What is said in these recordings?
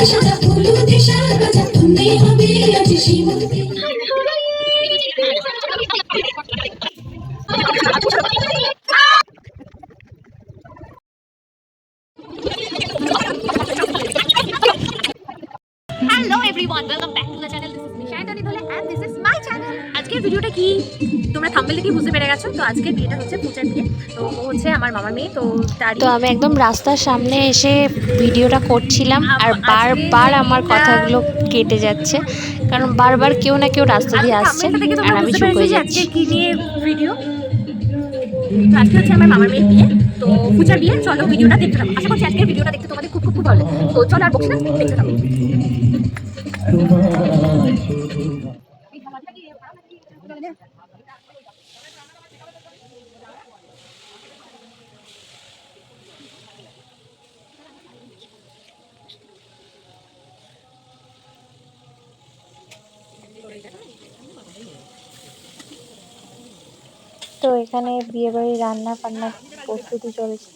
Hello everyone, welcome back to the channel. This is Nisha and Anidole and this is my channel. আজকের ভিডিওটা কি তোমরা thumbnail দেখে বুঝতে পেরে গেছো। তো আজকের বিয়েটা হচ্ছে পূজার বিয়ে। তো ও হচ্ছে আমার মামার মেয়ে। তো আমি একদম রাস্তার সামনে এসে ভিডিওটা করছিলাম আর বারবার আমার কথাগুলো কেটে যাচ্ছে, কারণ বারবার কেউ না কেউ রাস্তা দিয়ে আসছে আর আমি চুপ হয়ে যাচ্ছি। কি নিয়ে ভিডিও? তো আজকে হচ্ছে আমার মামার মেয়ের বিয়ে, তো পূজার বিয়ে। চলো ভিডিওটা দেখতে থাকো। আশা করছি আজকের ভিডিওটা দেখতে তোমাদের খুব খুব খুব ভালো লাগে। তো চলো আর বকছি না, দেখতে থাকো। তো এখানে বিয়েবাড়ির রান্না বান্নার প্রস্তুতি চলেছে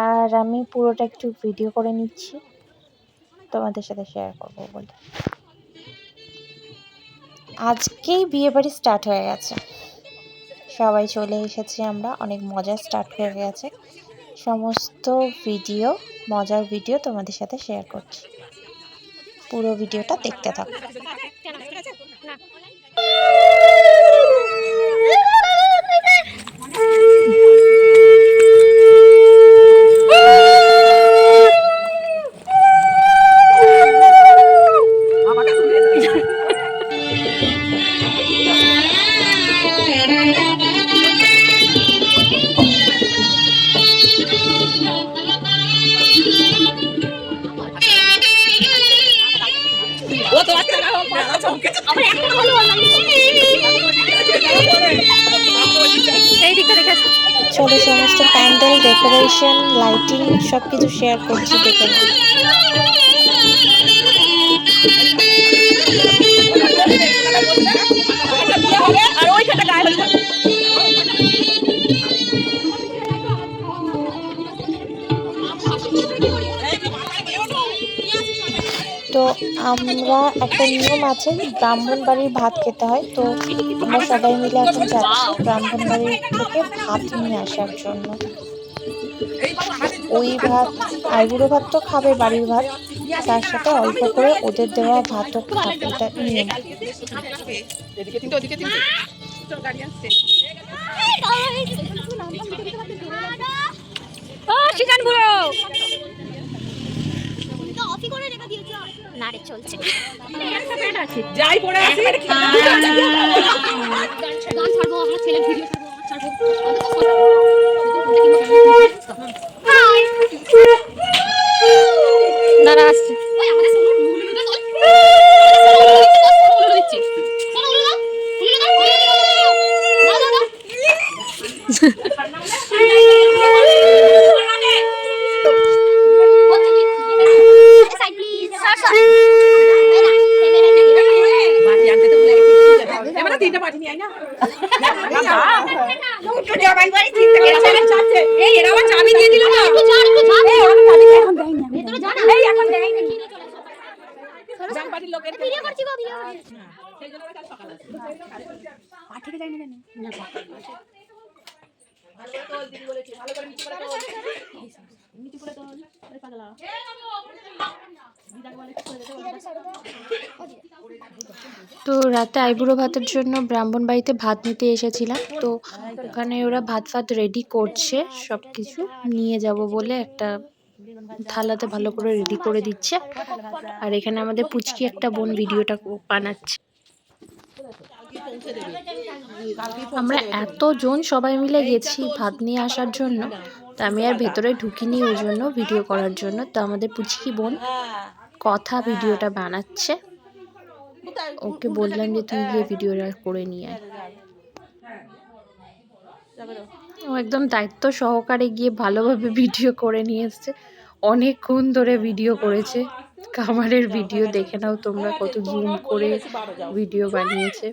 আর আমি পুরোটা একটু ভিডিও করে নিচ্ছি, তোমাদের সাথে শেয়ার করবো বলে। আজকেই বিয়েবাড়ি স্টার্ট হয়ে গেছে, সবাই চলে এসেছি, আমরা অনেক মজা স্টার্ট হয়ে গেছে। সমস্ত ভিডিও, মজার ভিডিও তোমাদের সাথে শেয়ার করছি, পুরো ভিডিওটা দেখতে থাকো। চলো সমস্ত প্যান্ডেল, ডেকোরেশন, লাইটিং সবকিছু শেয়ার করছি, দেখে নাও। তো আমরা একটা নিয়ম আছে, ব্রাহ্মণ বাড়ির ভাত খেতে হয়। তো আমরা সবাই মিলে এখন যাচ্ছি ব্রাহ্মণ বাড়ির থেকে ভাত নিয়ে আসার জন্য। ওই ভাত, আইবুড়ো ভাত তো খাবে বাড়ির ভাত, তার সাথে অল্প করে ওদের দেওয়া ভাতও খাবে, এটা নিয়ম। চলছে যাই পড়ে আছে গান ছাড়বো, আমার ছেলের ভিডিও ছাড়বো। দাঁড়া আসছে। তো রাতে আইবুড়ো ভাতের জন্য ব্রাহ্মণ বাড়িতে ভাত নিতে এসেছিলাম। তো ওখানে ওরা ভাত ফাত রেডি করছে, সব কিছু নিয়ে যাব বলে একটা থালাতে ভালো করে রেডি করে দিচ্ছে। আর এখানে আমাদের পুচকি একটা বোন ভিডিওটা বানাচ্ছে। আমরা এতজন সবাই মিলে গেছি ভাত নিয়ে আসার জন্য, তো আমি আর ভেতরে ঢুকিনি ওই জন্য, ভিডিও করার জন্য। তো আমাদের পুচকি বোন কথা ভিডিওটা বানাচ্ছে, ওকে বললাম যে তুই গিয়ে ভিডিওটা করে নিয়ে আয়। ও একদম দায়িত্ব সহকারে গিয়ে ভালোভাবে ভিডিও করে নিয়ে এসছে, অনেকক্ষণ ধরে ভিডিও করেছে। কামারের ভিডিও দেখে নাও তোমরা, কত জুম করে ভিডিও বানিয়েছে।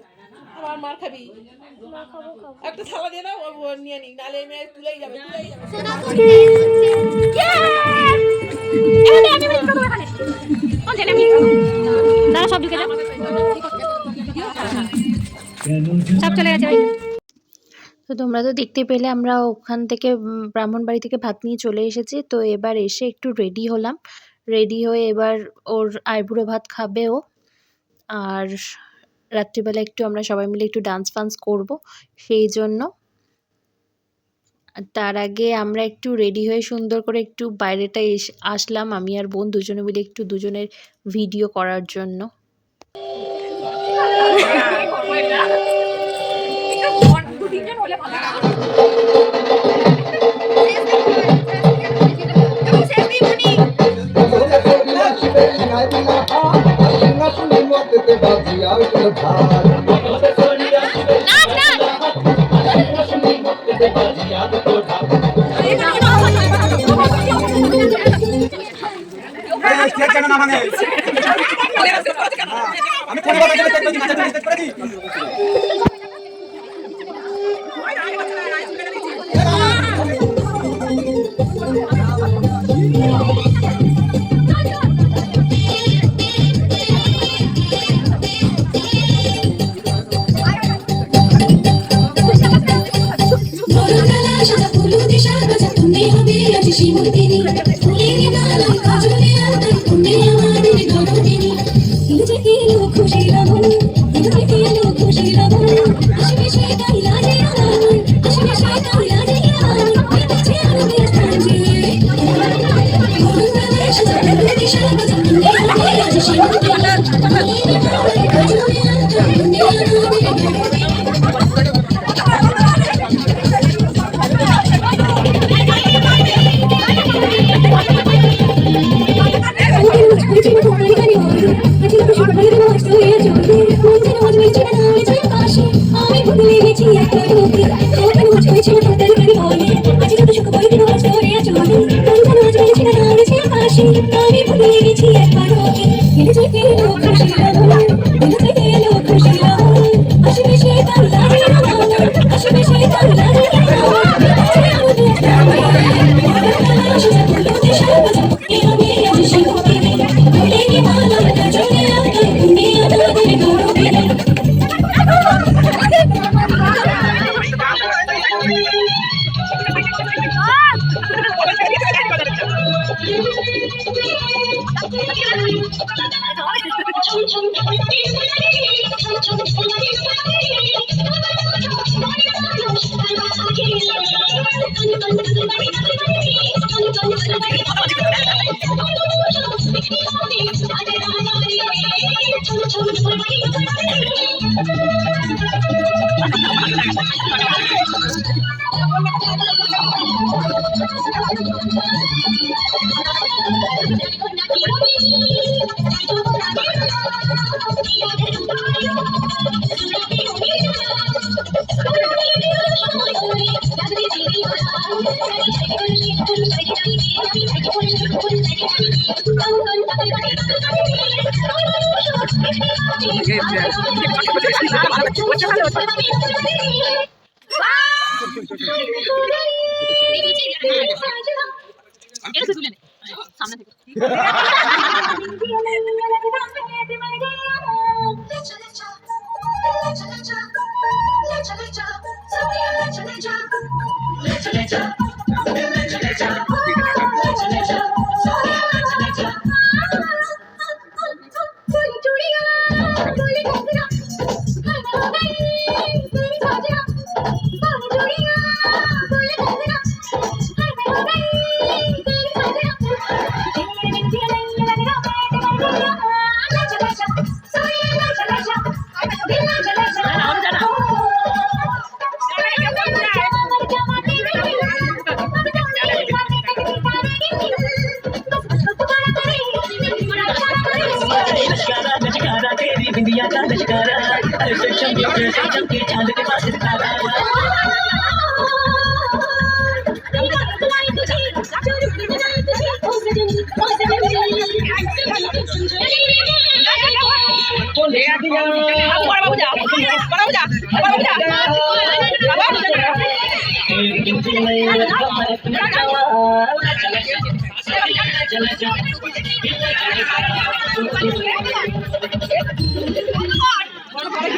একটা থালা দিয়ে দাও, নিয়ে নি, নালে মেয়ে তুলেই যাবে। সব চলে গেছে। তো তোমরা তো দেখতে পেলে আমরা ওখান থেকে ব্রাহ্মণবাড়ি থেকে ভাত নিয়ে চলে এসেছি। তো এবার এসে একটু রেডি হলাম। রেডি হয়ে এবার ওর আইবুড়ো ভাত খাবে ও। আর রাত্রিবেলা একটু আমরা সবাই মিলে একটু ডান্স ফান্স করবো সেই জন্য। তার আগে আমরা একটু রেডি হয়ে সুন্দর করে একটু বাইরেটা আসলাম আমি আর বোন দুজনে মিলে একটু দুজনের ভিডিও করার জন্য।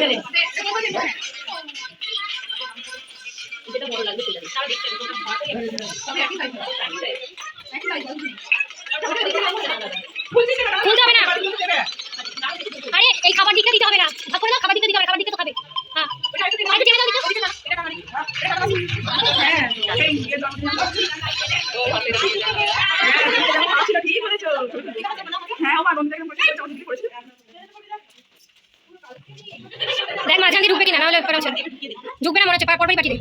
चले খুলতে হবে না। আরে এই খাবার দিকটা দিতে হবে না, ভাগ করে দাও, খাবার দিকটা দিতে হবে, খাবার দিকটা তো খাবে। হ্যাঁ আরেকটু টেনে দাও দিতে। দেখ মাঝখান দিয়ে ঢুকবে কিনা, নাহলে ঢুকবে না মনে হচ্ছে, পরপরই পাঠিয়ে দিই।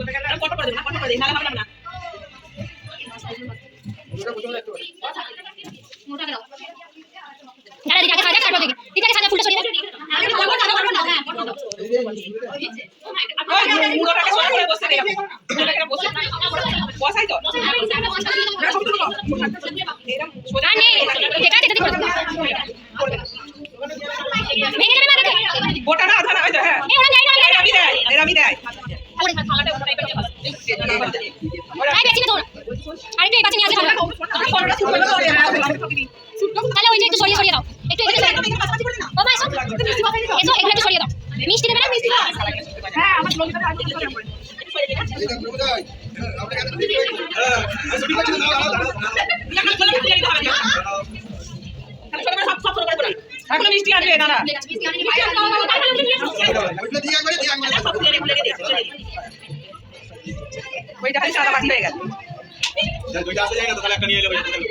দাঁড়া দিদি আগে সাজা, তারপর দেখি দিদি আগে সাজা, ফুলটা সরিয়ে দাও। আর নেই, যেটা যেটা দিয়ে করে দাও। ভেঙে যাবে না দেখে। গোটা না আধা না হয়তো, হ্যাঁ এই ওরা দেয় না, এরামি দেয়, এরামি দেয়। ওরে থালাটা ওটা টাইপের ভালো। আই বেশি না তোর। আরেকটু এই পাশে নিয়ে আসো। তাহলে ওই যে একটু সরিয়ে সরিয়ে দাও, একটু এদিকে সরিয়ে দাও। ও মা এসো, এসো এগুলো একটু সরিয়ে দাও। মিষ্টি দেবে না? হ্যাঁ আমার ললিতাটা আজকে কি করে পড়ে মিষ্টি আনবে দাদা ওই দেখা সাদা বাটি হয়ে গেল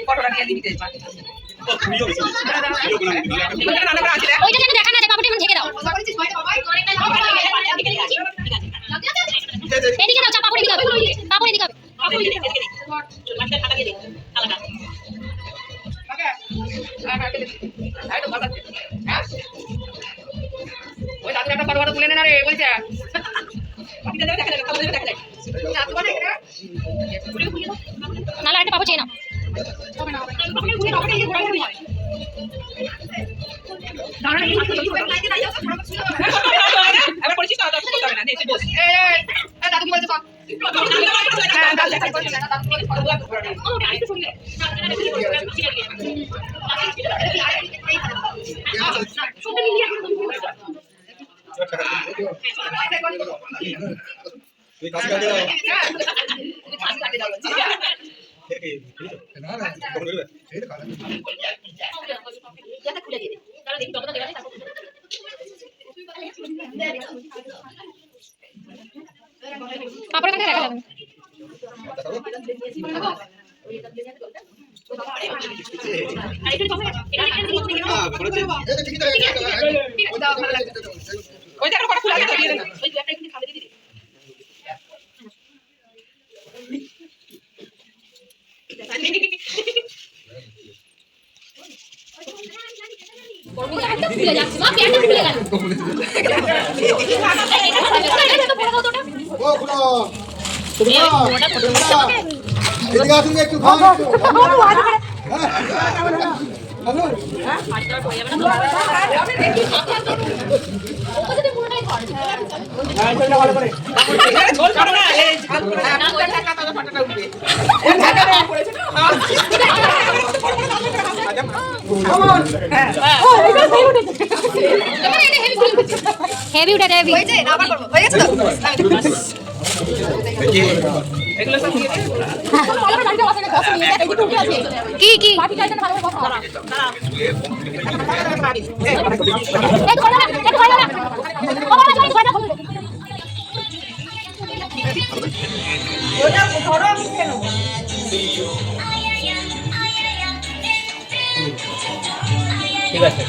কতটা নিয়ে দিবি ওইটা যেন দেখা না যায়, পাপড়ি ঢেকে দাও। এদিকে দাও, চা পাপড়ি দিতে হবে, পাপড়ি দিতে হবে। ওই দাদু একটা বড় তুলে না রে বলছে নাহলে একটা পাপড় চেয়ে নাও। এবার পড়ছিস না দাদু করতে হবে না এসে বস দাদু কি বলছে সব হ্যাঁ দাদু পাপড়ের কাছে দেখা যাবে না। ওইটা একটা খোলা আছে দিয়ে দেন ওই একটা একটু খাবে দিদি খুলে যাচ্ছে মা, পেটটা খুলে গেল। এটা তো বড় কতটা? ও খুড়ো এদিকে আসুন একটু খান ঝোল খাবো না এই ঝাল করে না কাটা ফাটাটা উঠবে এই ঢাকা পড়েছে না হেভি উঠে হেভি। ওই যে আবার করব হয়ে গেছে তো এগুলো সব দিয়ে কি কি ওটা বড় আমি কেন ঠিক আছে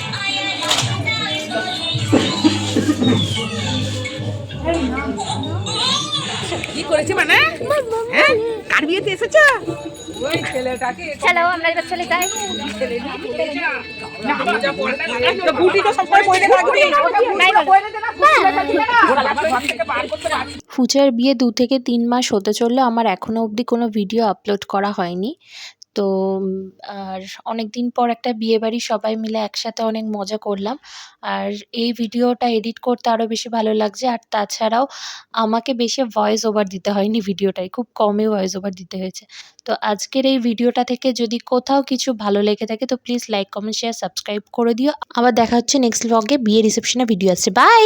কি করেছি মানে হ্যাঁ কার বিয়েতে এসেছো ওই ছেলেটাকে চলো আমরা এবার চলে যাই। তো বুটি তো সবসময় পয়দে থাকবে ফুচার বিয়ে 2 থেকে 3 মাস হতে চললো, আমার এখনও অবধি কোনো ভিডিও আপলোড করা হয়নি। তো আর অনেক দিন পর একটা বিয়েবাড়ি সবাই মিলে একসাথে অনেক মজা করলাম। আর এই ভিডিওটা এডিট করতে আরও বেশি ভালো লাগছে। আর তাছাড়াও আমাকে বেশি ভয়েস ওভার দিতে হয়নি ভিডিওটায়, খুব কমই ভয়েস ওভার দিতে হয়েছে। তো আজকের এই ভিডিওটা থেকে যদি কোথাও কিছু ভালো লেগে থাকে তো please like, comment, share, subscribe করে দিও। আবার দেখা হচ্ছে নেক্সট ব্লগে, বিয়ে রিসেপশনের ভিডিও আসছে। বাই।